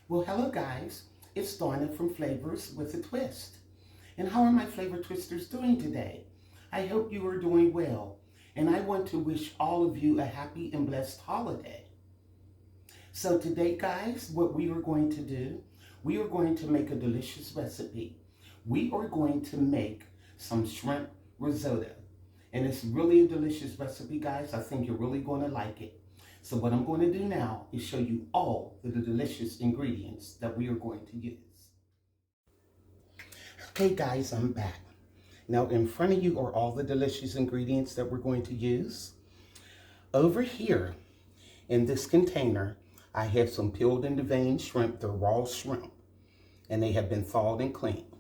Well, hello guys. It's Donna from Flavors with a Twist. And how are my flavor twisters doing today? I hope you are doing well. And I want to wish all of you a happy and blessed holiday. So today, guys, what we are going to do, we are going to make a delicious recipe. We are going to make some shrimp risotto. And it's really a delicious recipe, guys. I think you're really going to like it. So what I'm going to do now is show you all of the delicious ingredients that we are going to use. Okay guys, I'm back. Now in front of you are all the delicious ingredients that we're going to use. Over here in this container, I have some peeled and deveined shrimp. They're raw shrimp and they have been thawed and cleaned.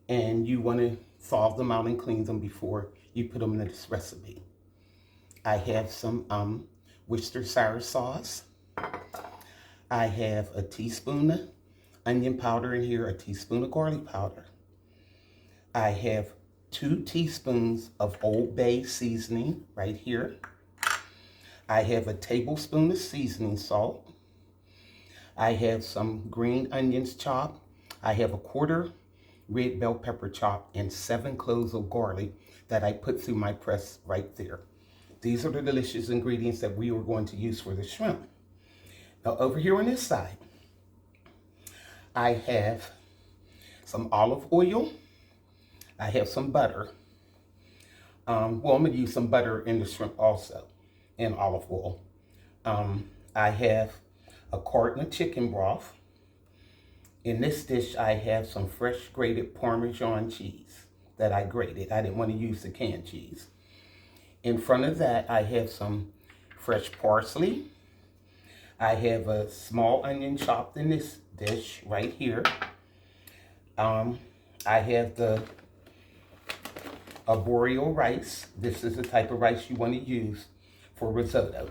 And you want to thaw them out and clean them before you put them in this recipe. I have some Worcestershire sauce. I have a teaspoon of onion powder in here, a teaspoon of garlic powder. I have 2 teaspoons of Old Bay seasoning right here. I have a tablespoon of seasoning salt. I have some green onions chopped. I have a 1/4 red bell pepper chopped and 7 cloves of garlic that I put through my press right there. These are the delicious ingredients that we are going to use for the shrimp. Now over here on this side, I have some olive oil. I have some butter. I'm going to use some butter in the shrimp also, and olive oil. I have a carton of chicken broth. In this dish, I have some fresh grated Parmesan cheese that I grated. I didn't want to use the canned cheese. In front of that, I have some fresh parsley. I have a small onion chopped in this dish right here. I have the arborio rice. This is the type of rice you want to use for risotto.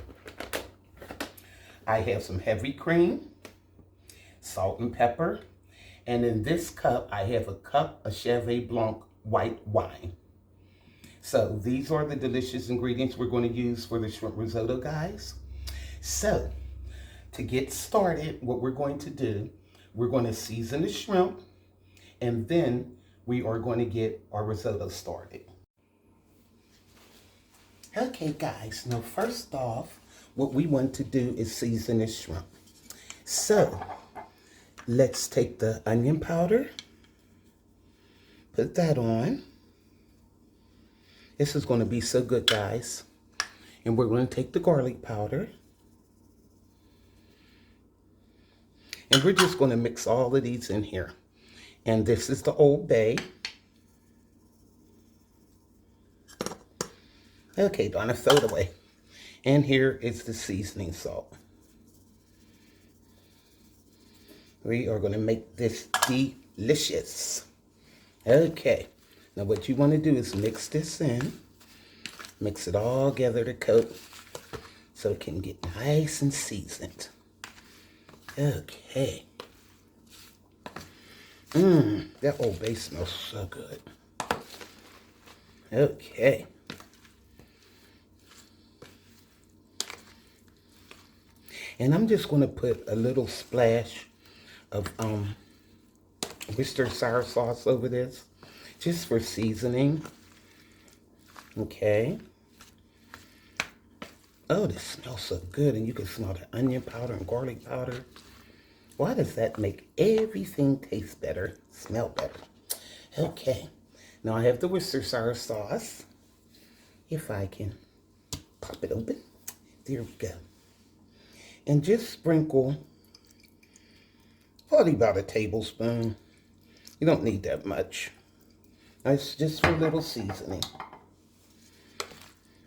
I have some heavy cream, salt and pepper, and in this cup, I have a cup of Chevet Blanc white wine. So these are the delicious ingredients we're going to use for the shrimp risotto, guys. So to get started, what we're going to do, we're going to season the shrimp, and then we are going to get our risotto started. Okay, guys, now first off, what we want to do is season the shrimp. So let's take the onion powder, put that on. This is going to be so good, guys. And we're going to take the garlic powder. And we're just going to mix all of these in here. And this is the Old Bay. Okay, Donna, throw it away. And here is the seasoning salt. We are going to make this delicious. Okay. Now what you want to do is mix this in. Mix it all together to coat so it can get nice and seasoned. Okay. That Old Bay smells so good. Okay. And I'm just going to put a little splash of Worcestershire sauce over this, just for seasoning. Okay. Oh, this smells so good, and you can smell the onion powder and garlic powder. Why does that make everything taste better, smell better? Okay. Now I have the Worcestershire sauce. If I can pop it open. There we go. And just sprinkle probably about a tablespoon. You don't need that much. It's just for a little seasoning.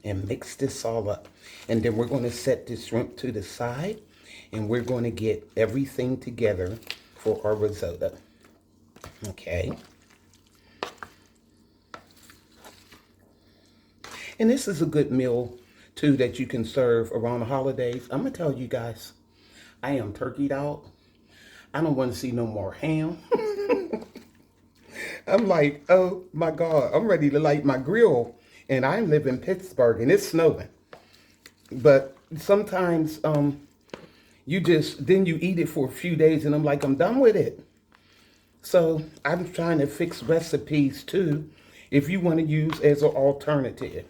And mix this all up. And then we're going to set this shrimp to the side. And we're going to get everything together for our risotto. Okay. And this is a good meal, too, that you can serve around the holidays. I'm going to tell you guys, I am turkeyed out. I don't want to see no more ham. I'm like, oh my God, I'm ready to light my grill. And I live in Pittsburgh and it's snowing. But sometimes then you eat it for a few days and I'm like, I'm done with it. So I'm trying to fix recipes too, if you want to use as an alternative.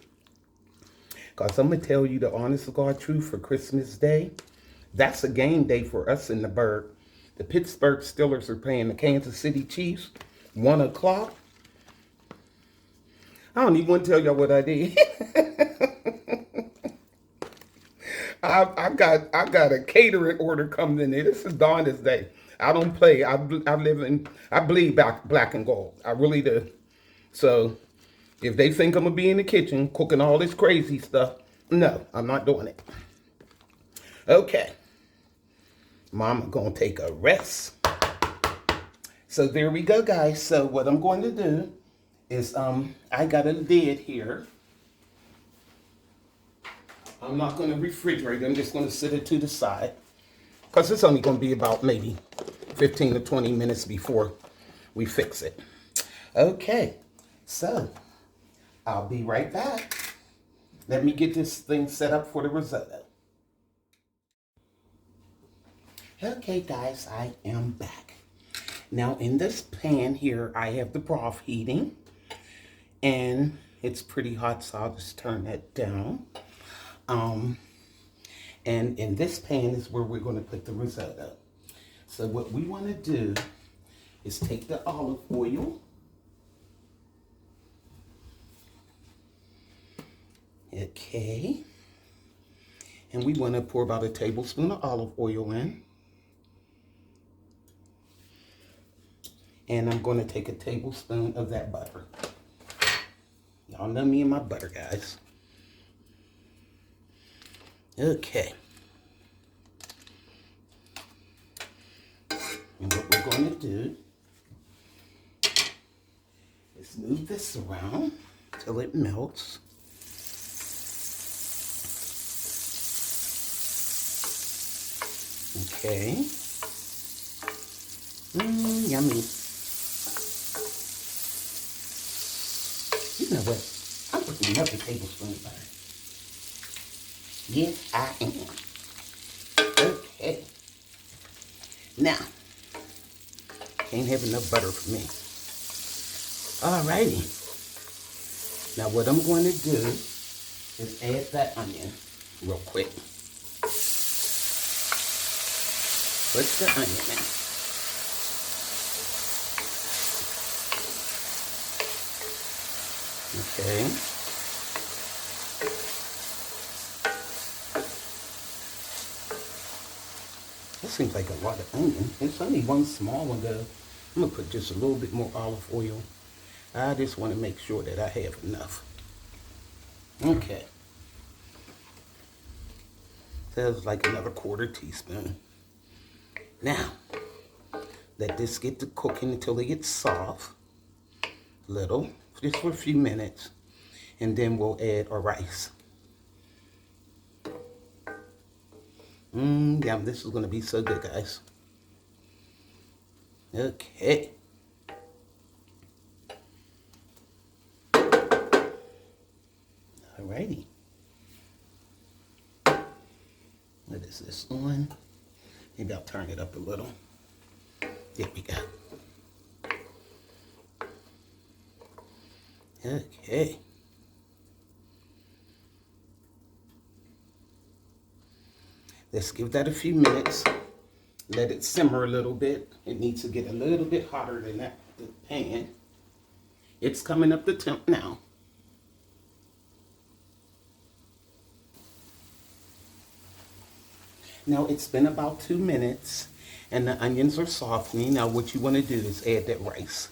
Because I'm going to tell you the honest to God truth, for Christmas Day, that's a game day for us in the Burgh. The Pittsburgh Steelers are playing the Kansas City Chiefs, 1 o'clock. I don't even want to tell y'all what I did. I got a catering order coming in there. This is Donna's Day. I don't play. I bleed black and gold. I really do. So if they think I'm gonna be in the kitchen cooking all this crazy stuff, no, I'm not doing it. Okay. Mama gonna take a rest. So there we go, guys. So what I'm going to do is I got a lid here. I'm not going to refrigerate it. I'm just going to sit it to the side, because it's only going to be about maybe 15 to 20 minutes before we fix it. Okay, so I'll be right back. Let me get this thing set up for the risotto. Okay, guys, I am back. Now in this pan here, I have the broth heating, and it's pretty hot, so I'll just turn that down. And in this pan is where we're going to put the risotto. So what we want to do is take the olive oil. Okay. And we want to pour about a tablespoon of olive oil in. And I'm going to take a tablespoon of that butter. Y'all know me and my butter, guys. Okay. And what we're going to do is move this around till it melts. Okay. Yummy. You know what? I'm putting another tablespoon of butter. Yes, I am. Okay. Now, can't have enough butter for me. Alrighty. Now what I'm going to do is add that onion real quick. Put the onion in. Okay. That seems like a lot of onion. It's only one small one though. I'm going to put just a little bit more olive oil. I just want to make sure that I have enough. Okay. That's like another 1/4 teaspoon. Now, let this get to cooking until it gets soft. Little, just for a few minutes. And then we'll add our rice. Yeah, this is going to be so good, guys. Okay. Alrighty. What is this on? Maybe I'll turn it up a little. There we go. Okay. Let's give that a few minutes. Let it simmer a little bit. It needs to get a little bit hotter than that the pan. It's coming up the temp now. Now it's been about 2 minutes and the onions are softening. Now what you want to do is add that rice.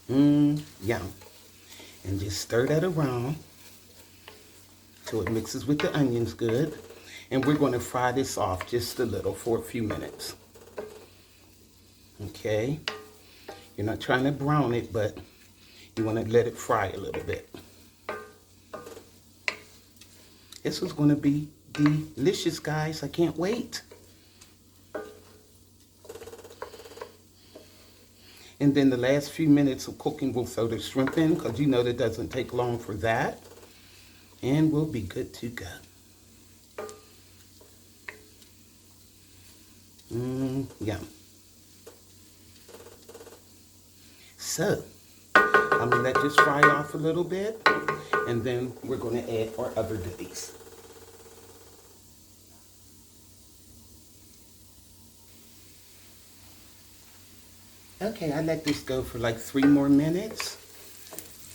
Yum. And just stir that around till it mixes with the onions good. And we're going to fry this off just a little for a few minutes. Okay. You're not trying to brown it, but you want to let it fry a little bit. This is going to be delicious, guys. I can't wait. And then the last few minutes of cooking, we'll throw the shrimp in, because you know that doesn't take long for that. And we'll be good to go. So, I'm gonna let this fry off a little bit, and then we're gonna add our other goodies. Okay, I let this go for like 3 more minutes.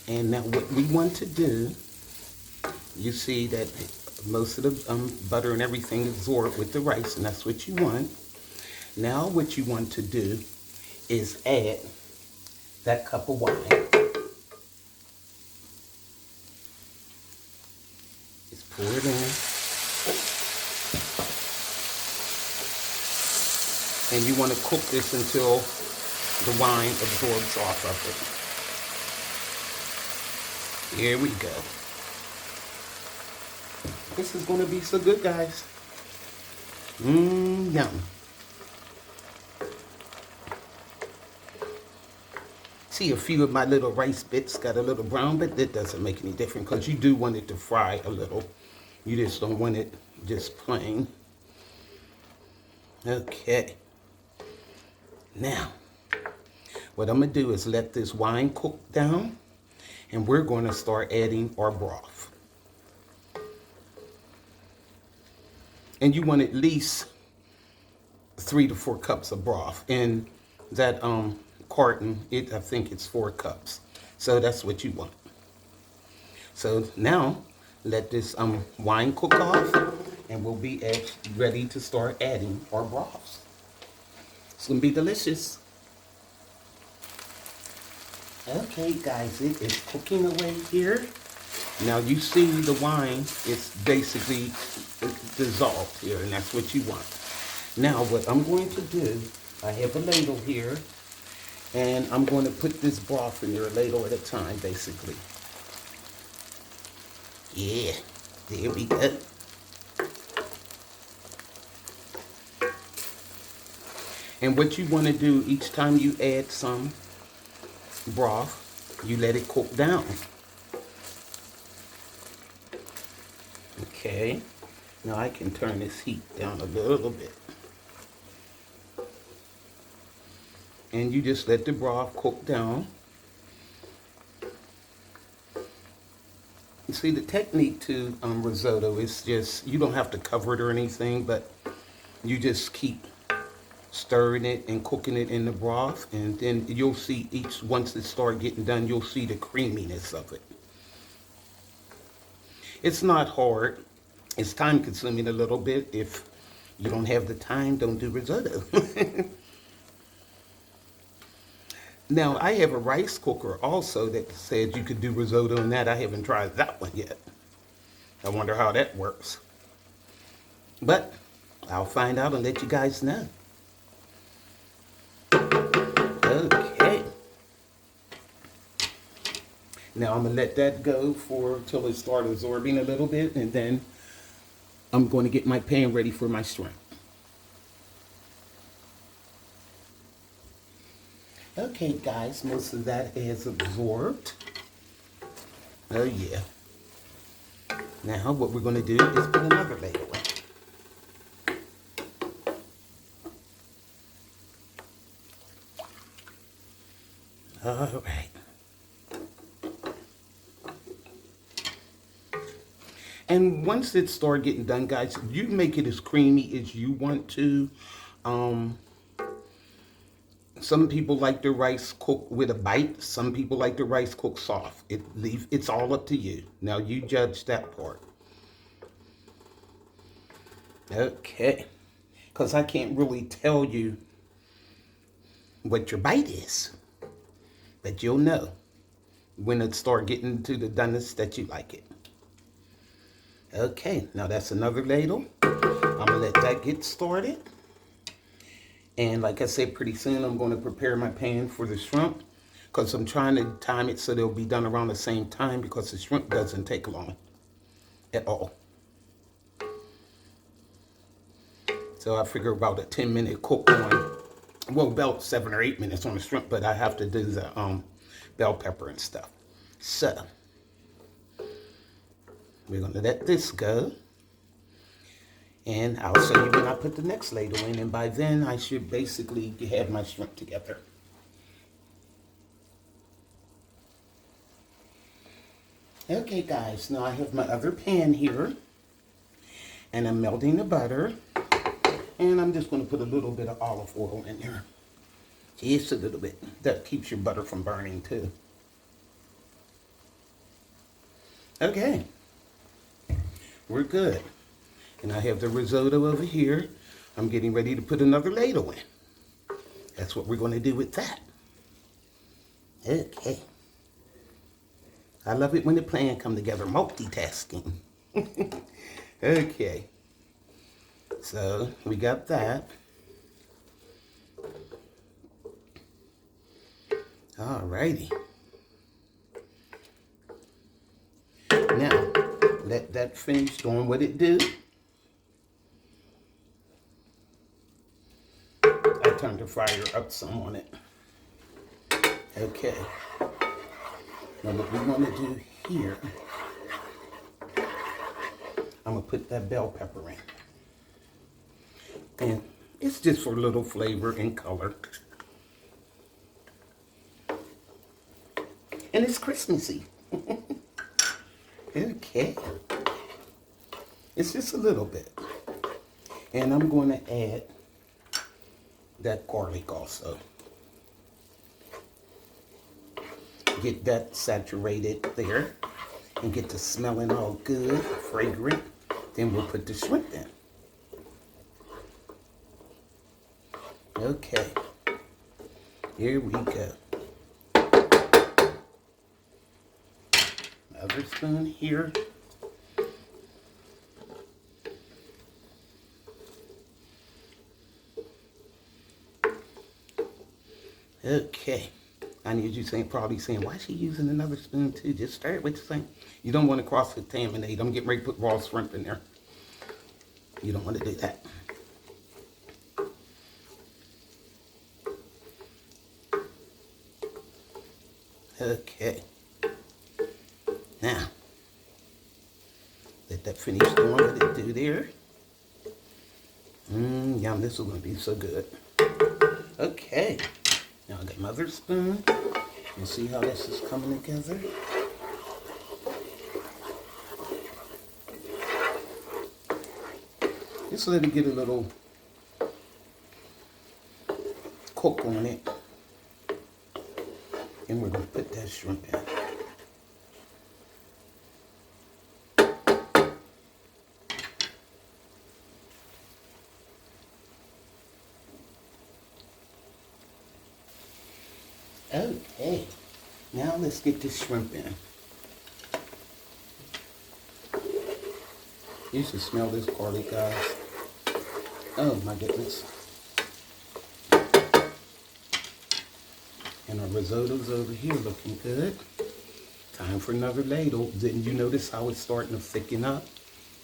And now what we want to do, you see that most of the butter and everything absorbed with the rice, and that's what you want. Now what you want to do is add that cup of wine. Just pour it in. And you want to cook this until the wine absorbs off of it. Here we go. This is going to be so good, guys. Yum. See, a few of my little rice bits got a little brown, but that doesn't make any difference because you do want it to fry a little. You just don't want it just plain. Okay. Now, what I'm going to do is let this wine cook down, and we're going to start adding our broth. And you want at least 3 to 4 cups of broth. And that carton, I think it's 4 cups. So that's what you want. So now, let this wine cook off, and we'll be ready to start adding our broths. It's going to be delicious. Okay, guys, it is cooking away here. Now you see the wine is basically dissolved here, and that's what you want. Now what I'm going to do, I have a ladle here, and I'm going to put this broth in there a ladle at a time, basically. Yeah, there we go. And what you want to do each time you add some broth, you let it cook down. Okay, now I can turn this heat down a little bit. And you just let the broth cook down. You see, the technique to risotto is just, you don't have to cover it or anything, but you just keep stirring it and cooking it in the broth, and then you'll see once it starts getting done, you'll see the creaminess of it. It's not hard. It's time consuming a little bit. If you don't have the time, don't do risotto. Now, I have a rice cooker also that says you could do risotto in that. I haven't tried that one yet. I wonder how that works. But I'll find out and let you guys know. Okay. Now I'm going to let that go till it starts absorbing a little bit, and then I'm going to get my pan ready for my shrimp. Okay, guys, most of that is absorbed. Oh, yeah. Now, what we're going to do is put another layer in. All right. And once it starts getting done, guys, you make it as creamy as you want to. Some people like their rice cooked with a bite. Some people like the rice cooked soft. It's all up to you. Now you judge that part. Okay. Because I can't really tell you what your bite is. But you'll know when it starts getting to the doneness that you like it. Okay. Now that's another ladle. I'm going to let that get started. And like I said, pretty soon I'm going to prepare my pan for the shrimp, because I'm trying to time it so they'll be done around the same time, because the shrimp doesn't take long at all. So I figure about a 10-minute cook on, well, about 7 or 8 minutes on the shrimp, but I have to do the bell pepper and stuff. So we're going to let this go. And I'll show you when I put the next ladle in, and by then I should basically have my shrimp together. Okay guys, now I have my other pan here and I'm melting the butter and I'm just going to put a little bit of olive oil in there. Just a little bit. That keeps your butter from burning too. Okay, we're good. And I have the risotto over here. I'm getting ready to put another ladle in. That's what we're going to do with that. Okay. I love it when the plan come together, multitasking. Okay. So we got that. Alrighty. Now, let that finish doing what it do. I turned the fryer up some on it. Okay. Now what we want to do here, I'm going to put that bell pepper in. And it's just for a little flavor and color. And it's Christmassy. Okay. It's just a little bit. And I'm going to add that garlic also. Get that saturated there. And get the smelling all good, fragrant. Then we'll put the shrimp in. Okay. Here we go. Another spoon here. Okay. I need you probably saying, why is she using another spoon too? Just start with the same. You don't want to cross-contaminate. I'm getting ready to put raw shrimp in there. You don't want to do that. Okay. Now, let that finish doing what it do there. Yum, this is going to be so good. Okay. Now I got my other spoon. You see how this is coming together? Just let it get a little cook on it. And we're going to put that shrimp in. Okay, now let's get this shrimp in. You should smell this garlic, guys. Oh my goodness. And our risotto's over here looking good. Time for another ladle. Didn't you notice how it's starting to thicken up?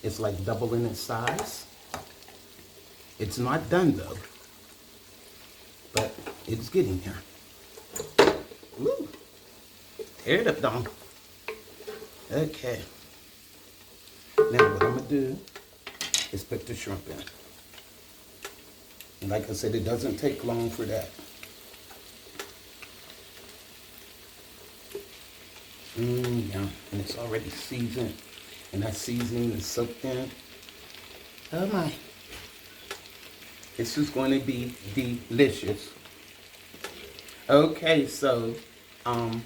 It's like doubling in size. It's not done though, but it's getting there. Woo. Tear it up, Dom. Okay. Now what I'm going to do is put the shrimp in. And like I said, it doesn't take long for that. Yeah. And it's already seasoned. And that seasoning is soaked in. Oh my. This is going to be delicious. Okay, so I'll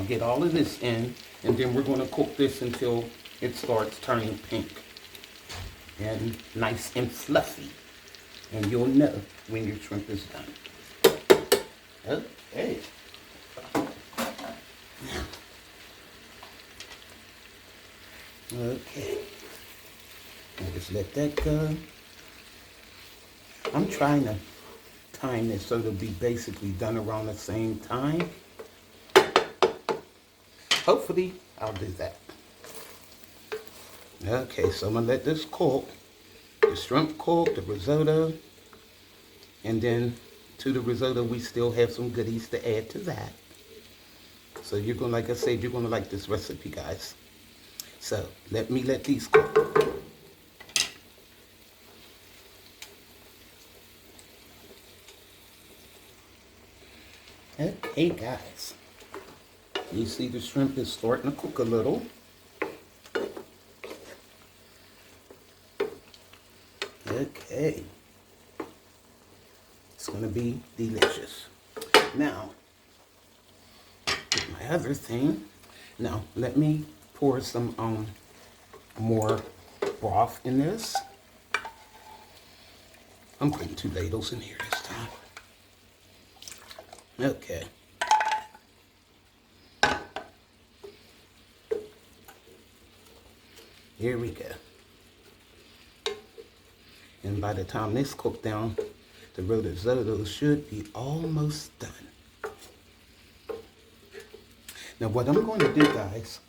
get all of this in, and then we're going to cook this until it starts turning pink and nice and fluffy. And you'll know when your shrimp is done. Okay. Okay. I'll just let that go. I'm trying to time this so it'll be basically done around the same time. Hopefully, I'll do that. Okay, so I'm going to let this cook. The shrimp cook, the risotto. And then to the risotto, we still have some goodies to add to that. So you're going to, like I said, you're going to like this recipe, guys. So let me let these cook. Okay, guys. You see the shrimp is starting to cook a little. Okay. It's going to be delicious. Now, my other thing. Now, let me pour some more broth in this. I'm putting 2 ladles in here this time. Okay. Here we go. And by the time this cooked down, the risotto should be almost done. Now what I'm going to do, guys,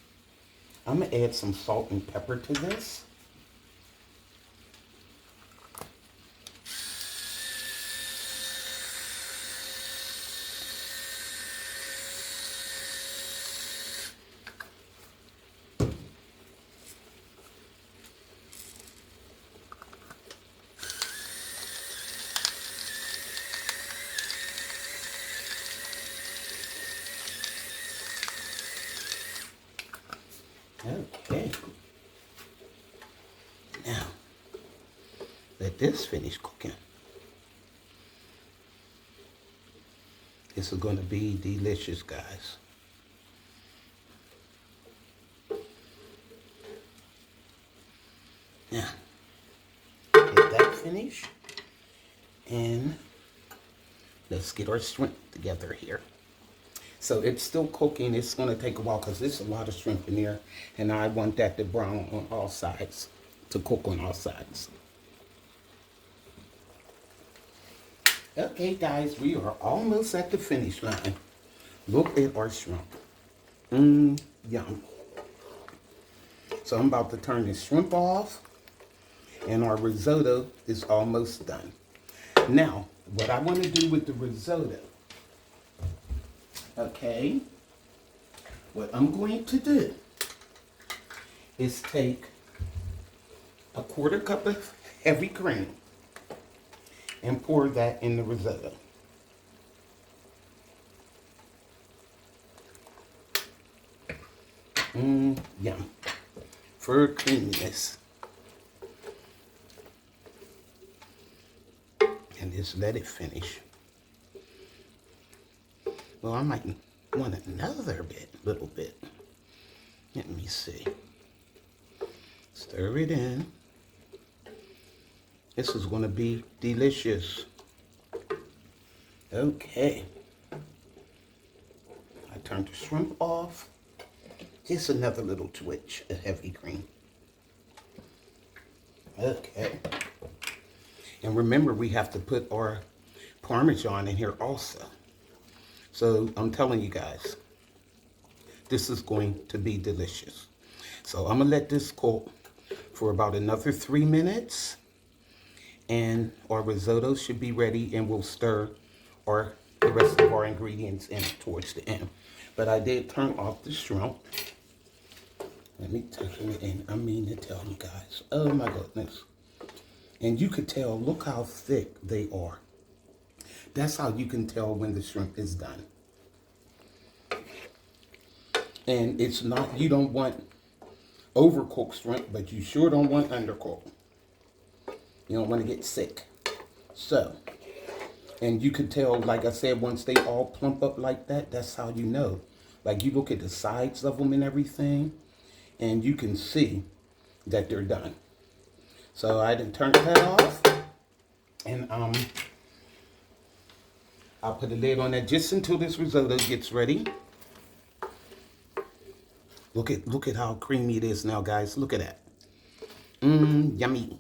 I'm going to add some salt and pepper to this. Okay. Now, let this finish cooking. This is going to be delicious, guys. Now, get that finished. And let's get our shrimp together here. So it's still cooking. It's going to take a while because there's a lot of shrimp in there. And I want that to brown on all sides, to cook on all sides. Okay, guys, we are almost at the finish line. Look at our shrimp. Yum. So I'm about to turn the shrimp off. And our risotto is almost done. Now, what I want to do with the risotto, okay, what I'm going to do is take a 1/4 cup of heavy cream and pour that in the risotto. Yum. For creaminess. And just let it finish. Well, I might want another little bit. Let me see. Stir it in. This is going to be delicious. Okay. I turned the shrimp off. Just another little twitch of heavy cream. Okay. And remember, we have to put our Parmesan in here also. So I'm telling you guys, this is going to be delicious. So I'm gonna let this cook for about another 3 minutes. And our risotto should be ready, and we'll stir the rest of our ingredients in towards the end. But I did turn off the shrimp. Let me turn it in. I mean to tell you guys. Oh my goodness. And you could tell, look how thick they are. That's how you can tell when the shrimp is done. And it's not, you don't want overcooked shrimp, but you sure don't want undercooked. You don't want to get sick. So, and you could tell, like I said, once they all plump up like that, that's how you know. Like you look at the sides of them and everything, and you can see that they're done. So I done turned that off, and I'll put a lid on that just until this risotto gets ready. Look at how creamy it is now, guys. Look at that. Yummy.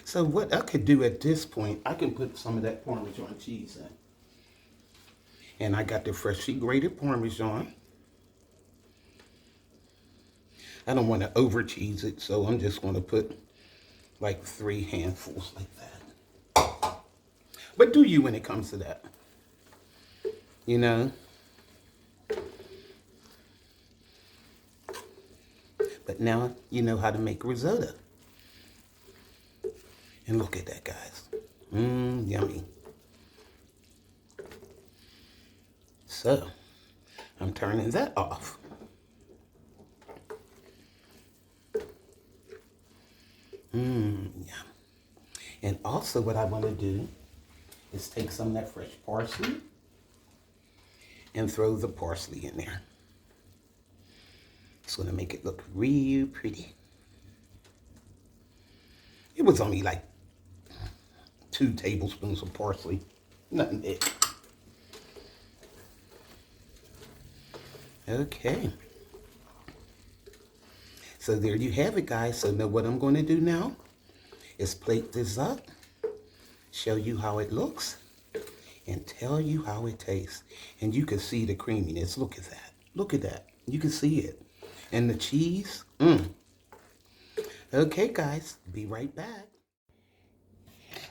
So what I could do at this point, I can put some of that Parmesan cheese in. And I got the freshly grated Parmesan. I don't want to over cheese it, so I'm just going to put like 3 handfuls like that. But do you when it comes to that? You know? But now you know how to make risotto. And look at that, guys. Yummy. So, I'm turning that off. Yeah. And also what I want to do is take some of that fresh parsley and throw the parsley in there. It's going to make it look real pretty. It was only like 2 tablespoons of parsley. Nothing big. Okay. So there you have it, guys. So now what I'm going to do now is plate this up, show you how it looks, and tell you how it tastes. And you can see the creaminess. Look at that. Look at that. You can see it. And the cheese. Okay, guys. Be right back.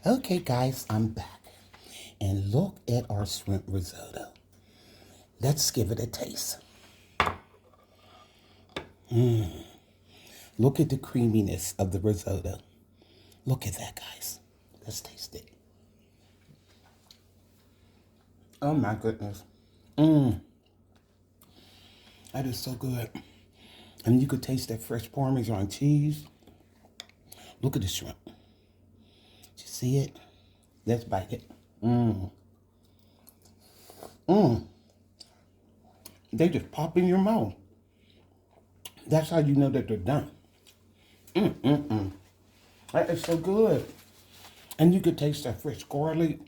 Okay, guys. I'm back. And look at our shrimp risotto. Let's give it a taste. Look at the creaminess of the risotto. Look at that, guys. Let's taste it. Oh my goodness. That is so good. And you could taste that fresh Parmesan cheese. Look at the shrimp. Did you see it? Let's bite it. They just pop in your mouth. That's how you know that they're done. That is so good. And you could taste that fresh garlic.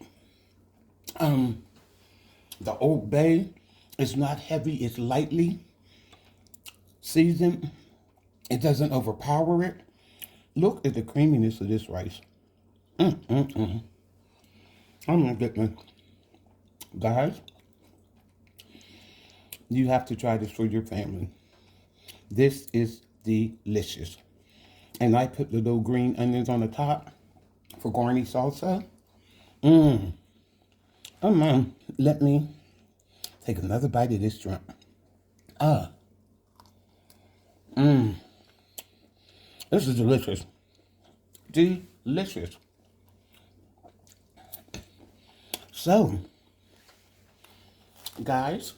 The Old Bay is not heavy. It's lightly seasoned. It doesn't overpower it. Look at the creaminess of this rice. Oh my goodness. Guys, you have to try this for your family. This is delicious. And I put the little green onions on the top for garnish salsa. Let me take another bite of this shrimp. This is delicious. Delicious. So, guys,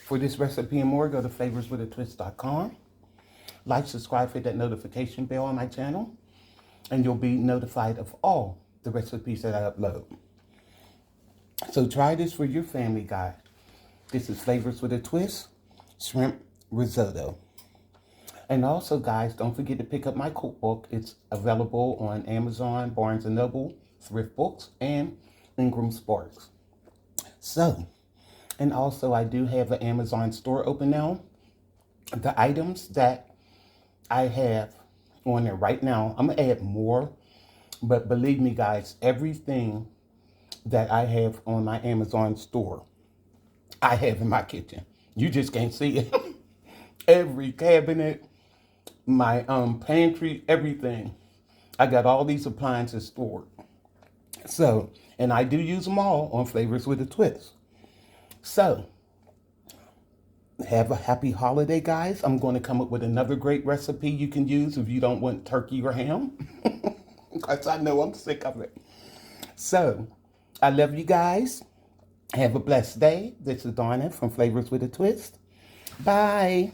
for this recipe and more, go to flavorswithatwist.com. Like, subscribe, hit that notification bell on my channel, and you'll be notified of all the recipes that I upload. So try this for your family, guys. This is Flavors with a Twist, shrimp risotto. And also, guys, don't forget to pick up my cookbook. It's available on Amazon, Barnes & Noble, Thrift Books, and Ingram Sparks. So, and also I do have an Amazon store open now. The items that I have on there right now, I'm going to add more. But believe me, guys, everything that I have on my Amazon store, I have in my kitchen. You just can't see it. Every cabinet, my pantry, everything. I got all these appliances stored. So, and I do use them all on Flavors with a Twist. So, have a happy holiday, guys. I'm going to come up with another great recipe you can use if you don't want turkey or ham. Because I know I'm sick of it. So, I love you guys. Have a blessed day. This is Donna from Flavors with a Twist. Bye.